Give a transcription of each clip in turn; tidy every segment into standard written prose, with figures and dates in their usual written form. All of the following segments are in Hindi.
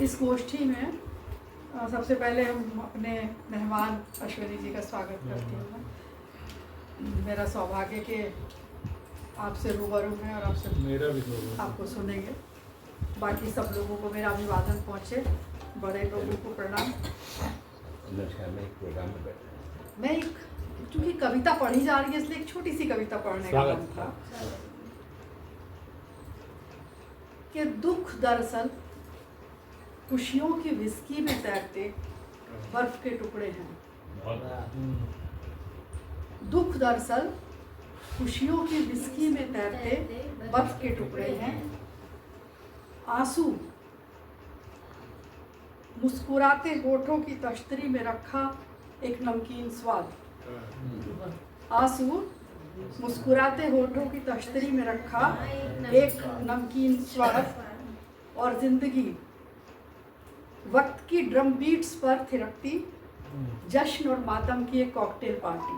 इस गोष्ठी में सबसे पहले हम अपने मेहमान अश्विनी जी का स्वागत करती हूँ। मेरा सौभाग्य कि आपसे रूबरू हैं और आपसे मेरा भी आपको सुनेंगे। बाकी सब लोगों को मेरा अभिवादन पहुँचे, बड़े लोगों को प्रणाम। मैं एक चूँकि कविता पढ़ी जा रही है इसलिए एक छोटी सी कविता पढ़ने का मन था कि दुख दरअसल खुशियों की विस्की में तैरते बर्फ के टुकड़े हैं। दुख दरअसल खुशियों की विस्की में तैरते बर्फ के टुकड़े हैं। आंसू मुस्कुराते होठों की तश्तरी में रखा एक नमकीन स्वाद। आंसू मुस्कुराते होठों की तश्तरी में रखा एक नमकीन स्वाद। और जिंदगी वक्त की ड्रम बीट्स पर थिरकती जश्न और मातम की एक कॉकटेल पार्टी।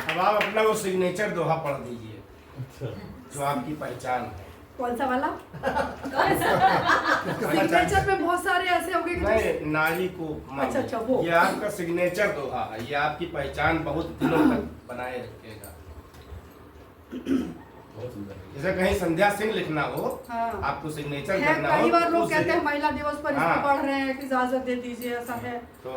अब आप अपना वो सिग्नेचर दोहा पढ़ दीजिए जो आपकी पहचान है। कौन सा वाला? सिग्नेचर में बहुत सारे ऐसे हो गए कि नहीं, नारी को अच्छा वो ये आपका सिग्नेचर दोहा है। ये आपकी पहचान बहुत दिनों तक बनाए रखेगा। जैसे कहीं संध्या सिंह लिखना हो, हाँ। आपको सिग्नेचर करना हो। कई बार लोग कहते हैं महिला दिवस पर इसको पढ़ रहे हैं कि इजाजत दे दीजिए, ऐसा है। तो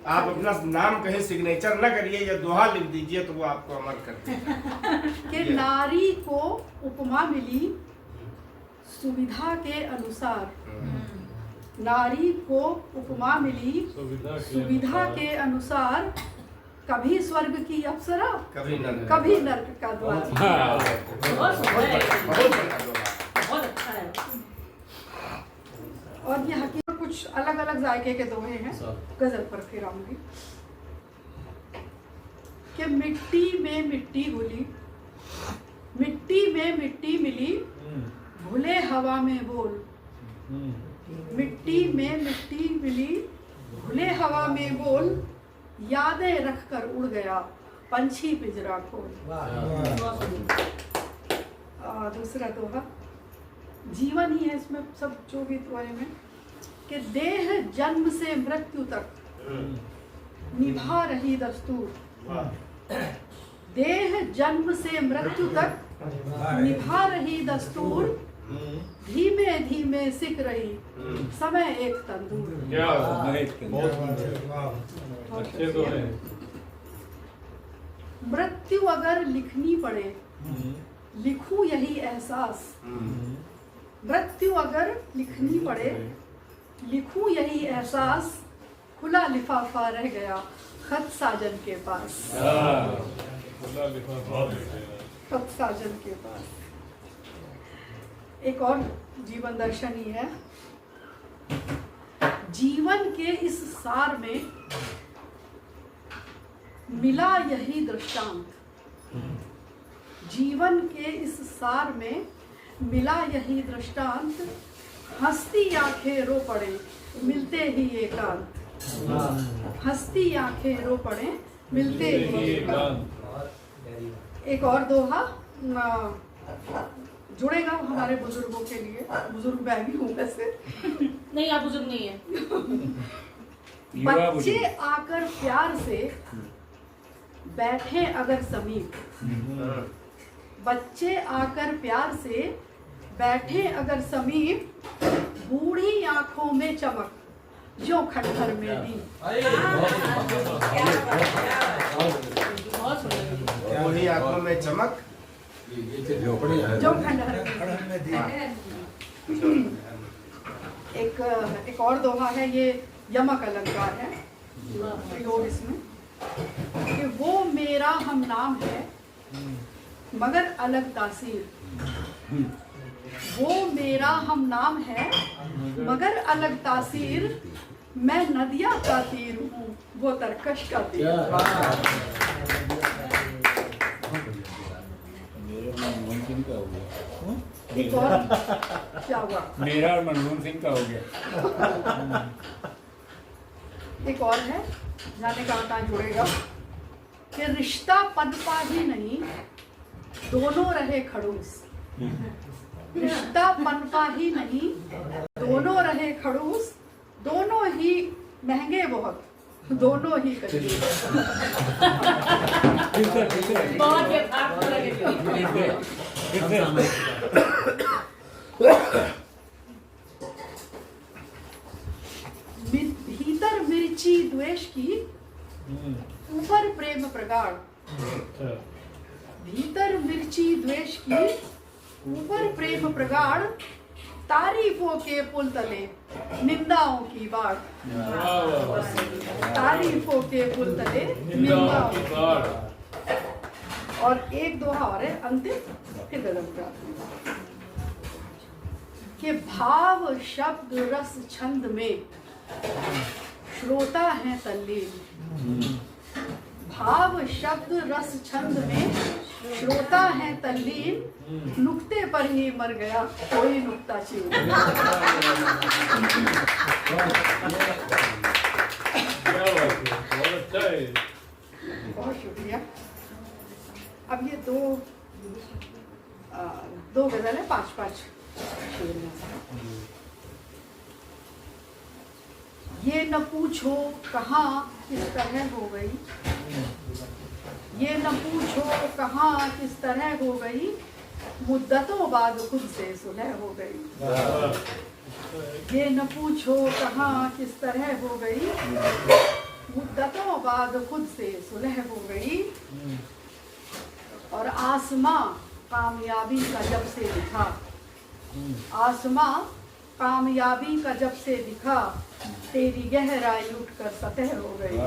आप अपना नाम कहीं सिग्नेचर न करिए या दोहा लिख दीजिए तो वो आपको अमर कर देगा। कि नारी को उपमा मिली सुविधा के अनुसार। नारी को उपमा मिली सुविधा के अनुसार। कभी स्वर्ग की अप्सरा कभी नर्क का द्वार। बहुत अच्छा है। और ये हकीकत कुछ अलग अलग जायके के दोहे हैं। गजल पर फिर आऊंगी कि मिट्टी में मिट्टी घुली, मिट्टी में मिट्टी मिली, भूले हवा में बोल। मिट्टी में मिट्टी मिली, भूले हवा में बोल, यादें रख कर उड़ गया पंछी पिंजरा खोल। दूसरा दोहा जीवन ही है इसमें सब जो भी दोहे में कि देह जन्म से मृत्यु तक निभा रही दस्तूर। देह जन्म से मृत्यु तक निभा रही दस्तूर, धीमे धीमे सिक रही समय एक तंदूर। अच्छे तो है। मृत्यु अगर लिखनी पड़े लिखूं यही एहसास। मृत्यु अगर लिखनी पड़े लिखूं यही एहसास, खुला लिफाफा रह गया खत साजन के पास। खत साजन के पास। एक और जीवन दर्शन ही है। जीवन के इस सार में मिला यही दृष्टांत। जीवन के इस सार में मिला यही दृष्टांत, हंसती आंखें रो पड़े मिलते ही एकांत। हंसती आंखें रो पड़े मिलते ही एकांत। एक और दोहा जुड़ेगा हमारे बुजुर्गों के लिए। बुजुर्ग मैं भी हूँ वैसे। नहीं, आप बुजुर्ग नहीं है। बच्चे आकर प्यार से बैठे अगर समीप। बच्चे आकर प्यार से बैठे अगर समीप, बूढ़ी आंखों में चमक जो खंडहर में दी। बूढ़ी आंखों में चमक जो खंडहर में दी। एक और दोहा है, ये यमक अलंकार है प्रयोग इसमें कि वो मेरा हम नाम है मगर अलग तासीर। वो मेरा हम नाम है मगर अलग तासीर, मैं नदिया का तीर हूँ वो तरकश का तीर। एक और क्या हुआ? मेरा और मनमोहन सिंह का हो गया। एक और है, जाने का कहाँ जुड़ेगा कि रिश्ता पद पा ही नहीं दोनों रहे खड़ूस। रिश्ता पनपा ही नहीं, दोनों रहे खड़ूस, दोनों ही महंगे बहुत, दोनों ही कच्चे। बहुत यथार्थ लगे। भीतर मिर्ची द्वेष की, ऊपर प्रेम प्रगाढ़। भीतर मिर्ची द्वेष की, ऊपर प्रेम प्रगाढ़, तारीफों के पुल तले निंदाओं की बाढ़। तारीफों के पुल तले निंदाओं की बाढ़। और एक दोहा और है अंतिम, फिर गजल का कि भाव शब्द रस छंद में श्रोता है तल्लीन। भाव शब्द रस छंद में श्रोता है तल्लीन, नुक्ते पर ही मर गया कोई नुक्ता चीन। बहुत शुक्रिया। अब ये दो गजल है, 5-5 शेर में। ये न पूछो कहाँ किस तरह हो गई, ये न पूछो कहाँ किस तरह हो गई, मुद्दतों बाद खुद से सुलह हो गई। ये न पूछो कहाँ किस तरह हो गई, मुद्दतों बाद खुद से सुलह हो गई। और आसमां कामयाबी का जब से दिखा, आसमां कामयाबी का जब से दिखा, तेरी गहराई उठकर सतह हो गई।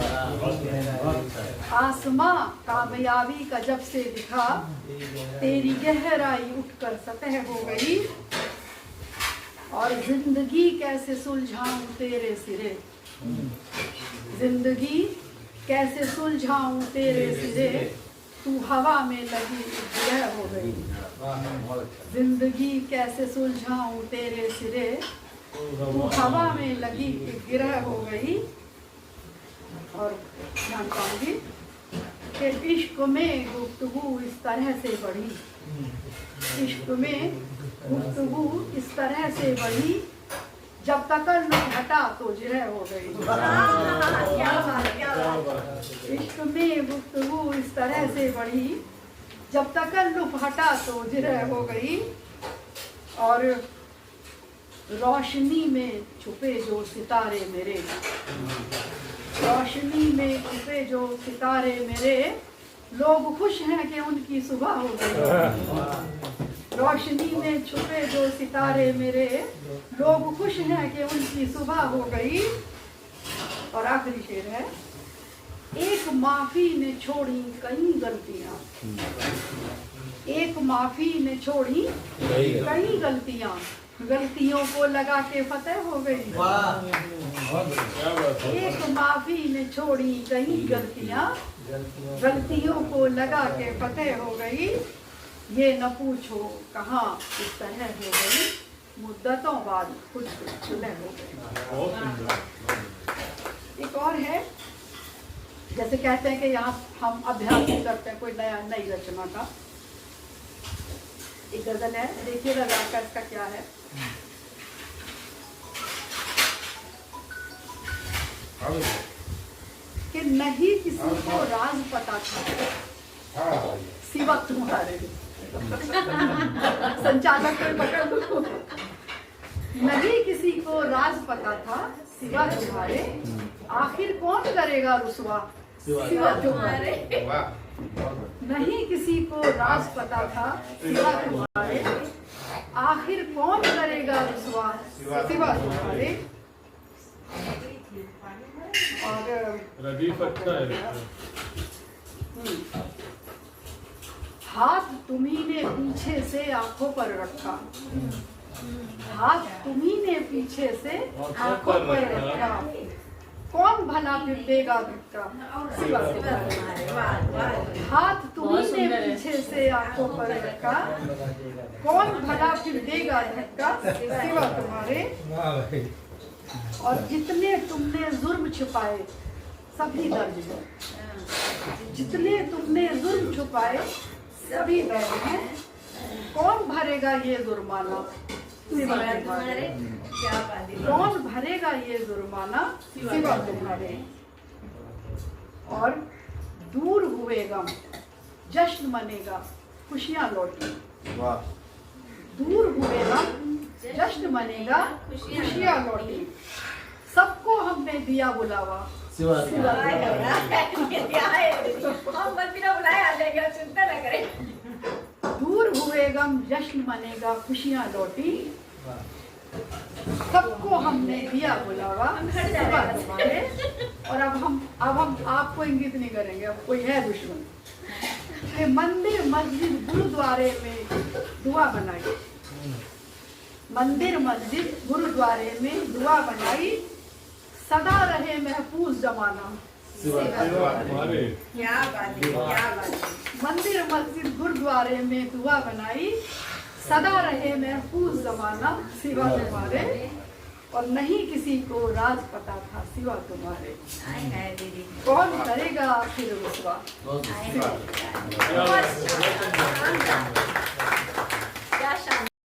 आसमां कामयाबी का जब से दिखा, तेरी गहराई उठकर सतह हो गई। और जिंदगी कैसे सुलझाऊं तेरे सिरे, जिंदगी कैसे सुलझाऊं तेरे सिरे, तू हवा में लगी गिरह हो गई। जिंदगी कैसे सुलझाऊं तेरे सिरे, तू हवा में लगी गिरह हो गई। और ध्यान पाऊंगी कि इश्क में गुफ्तगू इस तरह से बढ़ी, इश्क में गुफ्तगू इस तरह से बढ़ी, जब तकल्लुफ़ हटा तो जिरह हो गई। इश्क में गुफ्तगू इस तरह से बढ़ी, जब तकल्लुफ़ हटा तो जिरह हो गई। और रोशनी में छुपे जो सितारे मेरे, रोशनी में छुपे जो सितारे मेरे, लोग खुश हैं कि उनकी सुबह हो गई। रोशनी में छुपे जो सितारे मेरे, लोग खुश हैं कि उनकी सुबह हो गई। और आखिरी शेर है, एक माफी ने छोड़ी कई गलतियां, एक माफी ने छोड़ी कई गलतियां, गलतियों को लगा के फतेह हो गई। एक माफी ने छोड़ी कई गलतियां, गलतियों को लगा के फतेह हो गई। ये न पूछो कहाँ किस तरह हो गई, मुद्दतों बाद खुद सुलह हो गई। एक और है, जैसे कहते हैं कि यहाँ हम अभ्यास करते हैं कोई नई रचना का। एक गजल है, देखिएगा जाकर इसका क्या है। कि नहीं किसी को राज पता था सिवा तुम्हारे, संचालक को पकड़ लो। नहीं किसी को राज पता था सिवा तुम्हारे, आखिर कौन करेगा रुसवा सिवा तुम्हारे। नहीं किसी को राज पता था सिवा तुम्हारे, आखिर कौन करेगा रुसवा सिवा तुम्हारे। और रदीफ अच्छा है। हाथ तुम्ही ने पीछे से आंखों पर रखा, हाथ तुम्ही ने पीछे से आंखों पर रखा, कौन भला फिर देगा धक्का सिवा तुम्हारे। हाथ तुम्ही ने पीछे से आंखों पर रखा, कौन भला फिर देगा धक्का सिवा तुम्हारे। और जितने तुमने जुर्म छुपाए सभी दर्ज है, जितने तुमने जुर्म छुपाए सभी दर्ज हैं, कौन भरे भरेगा ये जुर्माना सिवा तुम्हारे? क्या बात है। कौन भरेगा ये जुर्माना सिवा तुम्हारे? और दूर हुए गम जश्न मनेगा खुशियां लौटी। वाह। दूर हुए गम जश्न मनेगा खुशियां लौटी। सबको हमने दिया बुलावा शिवा सिवा तुम्हारे। हम बस बिना बुलाए आ जाएंगे, आप चिंता न करें। दूर हुए गम जश्न मनेगा खुशियां लौटी। सबको हमने दिया बुलावा हम हट जा सिवा रहे हैं। तुम्हारे। और अब हम आपको इंगित नहीं करेंगे, अब कोई है दुश्मन। कि मंदिर मस्जिद गुरुद्वारे में दुआ बनाई। मंदिर मस्जिद गुरुद्वारे में दुआ बनाई। सदा रहे महफूज जमाना शिवा हमारे क्या बात है, क्या बात है। मंदिर मस्जिद गुरुद्वारे में दुआ बनाई। सदा रहे महफूज जमाना सिवा तुम्हारे। और नहीं किसी को राज पता था सिवा तुम्हारे। आए हैं दीदी। कौन करेगा आखिर रुसवा? बहुत आए हैं। बहुत शानदार।